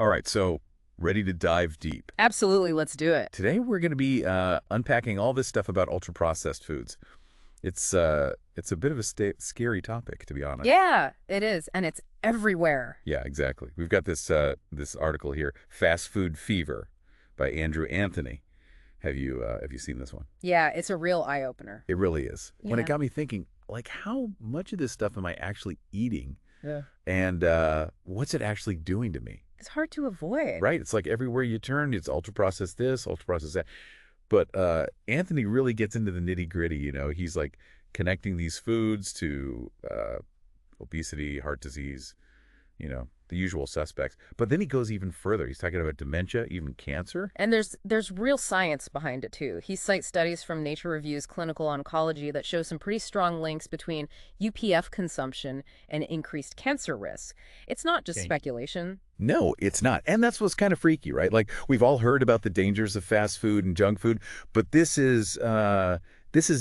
All right, so ready to dive deep. Absolutely, let's do it. Today we're going to be unpacking all this stuff about ultra-processed foods. It's a bit of a scary topic, to be honest. Yeah, it is, and it's everywhere. Yeah, exactly. We've got this article here, "Fast Food Fever" by Andrew Anthony. Have you seen this one? Yeah, it's a real eye-opener. It really is. When it Yeah. got me thinking, like, how much of this stuff am I actually eating, Yeah. and what's it actually doing to me? It's hard to avoid. Right? It's like everywhere you turn, it's ultra-processed this, ultra-processed that. But Anthony really gets into the nitty-gritty, He's like connecting these foods to obesity, heart disease, the usual suspects. But then he goes even further. He's talking about dementia, even cancer. And there's real science behind it too. He cites studies from Nature Review's Clinical Oncology that show some pretty strong links between UPF consumption and increased cancer risk. It's not just Okay. speculation. No, it's not. And that's what's kind of freaky, right? Like we've all heard about the dangers of fast food and junk food, but this is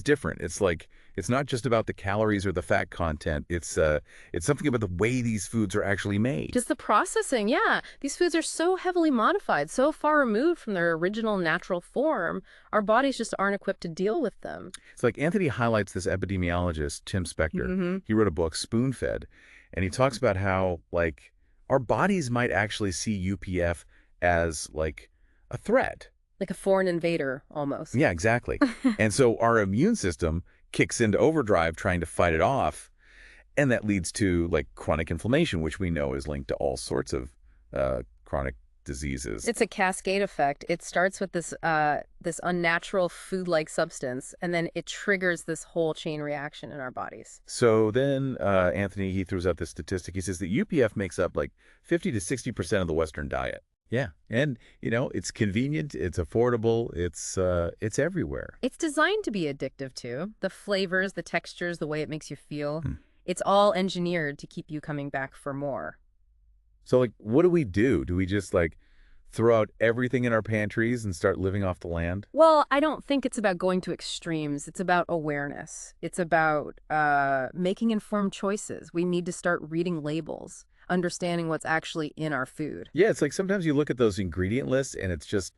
different. It's like it's not just about the calories or the fat content. It's something about the way these foods are actually made. Just the processing, yeah. These foods are so heavily modified, so far removed from their original natural form, our bodies just aren't equipped to deal with them. It's like Anthony highlights this epidemiologist, Tim Spector. Mm-hmm. He wrote a book, Spoon Fed, and he talks about how like our bodies might actually see UPF as like a threat. Like a foreign invader, almost. Yeah, exactly. And so our immune system kicks into overdrive trying to fight it off, and that leads to like chronic inflammation, which we know is linked to all sorts of chronic diseases. It's a cascade effect. It starts with this unnatural food-like substance, and then it triggers this whole chain reaction in our bodies. So then Anthony, he throws out this statistic. He says that UPF makes up like 50 to 60% of the Western diet. Yeah, and it's convenient, it's affordable, it's everywhere. It's designed to be addictive too. The flavors, the textures, the way it makes you feel. Hmm. It's all engineered to keep you coming back for more. So like, what do we do? Do we just like throw out everything in our pantries and start living off the land? Well, I don't think it's about going to extremes. It's about awareness. It's about making informed choices. We need to start reading labels, understanding what's actually in our food. Yeah, it's like sometimes you look at those ingredient lists and it's just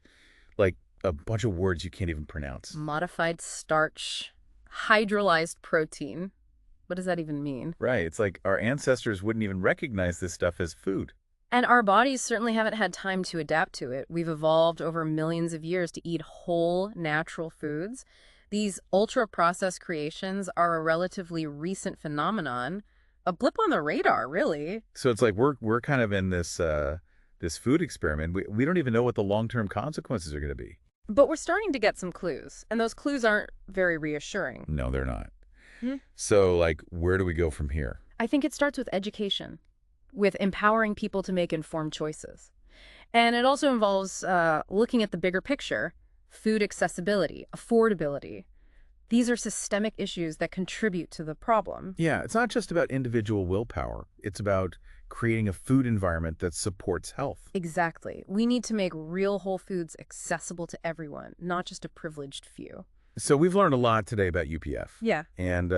like a bunch of words you can't even pronounce. Modified starch, hydrolyzed protein. What does that even mean? Right. It's like our ancestors wouldn't even recognize this stuff as food. And our bodies certainly haven't had time to adapt to it. We've evolved over millions of years to eat whole, natural foods. These ultra-processed creations are a relatively recent phenomenon, a blip on the radar, really. So it's like we're kind of in this food experiment. We don't even know what the long-term consequences are going to be. But we're starting to get some clues, and those clues aren't very reassuring. No, they're not. Hmm. So like, where do we go from here? I think it starts with education, with empowering people to make informed choices. And it also involves looking at the bigger picture, food accessibility, affordability. These are systemic issues that contribute to the problem. Yeah, it's not just about individual willpower. It's about creating a food environment that supports health. Exactly. We need to make real whole foods accessible to everyone, not just a privileged few. So we've learned a lot today about UPF. Yeah. And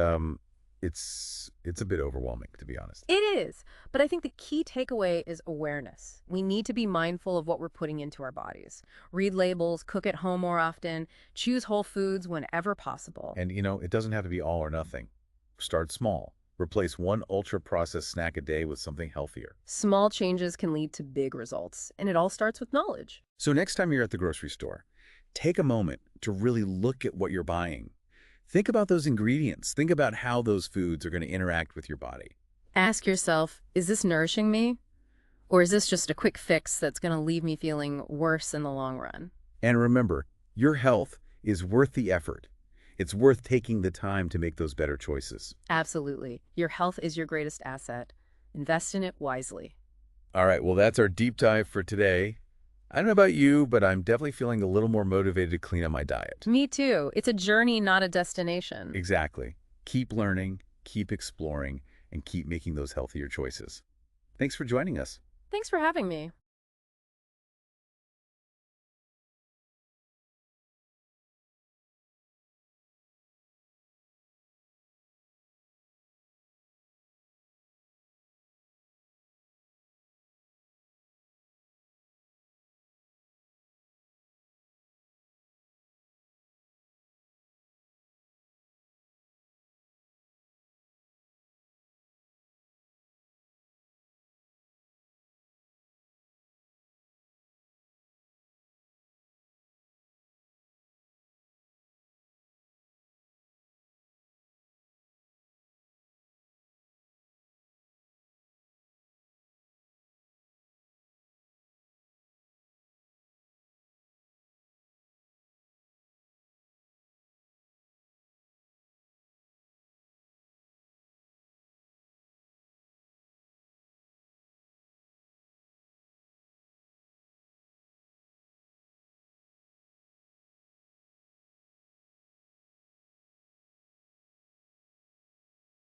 it's a bit overwhelming, to be honest. It is. But I think the key takeaway is awareness. We need to be mindful of what we're putting into our bodies. Read labels, cook at home more often, choose whole foods whenever possible. And it doesn't have to be all or nothing. Start small. Replace one ultra-processed snack a day with something healthier. Small changes can lead to big results, and it all starts with knowledge. So next time you're at the grocery store, take a moment to really look at what you're buying. Think about those ingredients. Think about how those foods are going to interact with your body. Ask yourself, is this nourishing me? Or is this just a quick fix that's going to leave me feeling worse in the long run? And remember, your health is worth the effort. It's worth taking the time to make those better choices. Absolutely. Your health is your greatest asset. Invest in it wisely. All right, well, that's our deep dive for today. I don't know about you, but I'm definitely feeling a little more motivated to clean up my diet. Me too. It's a journey, not a destination. Exactly. Keep learning, keep exploring, and keep making those healthier choices. Thanks for joining us. Thanks for having me.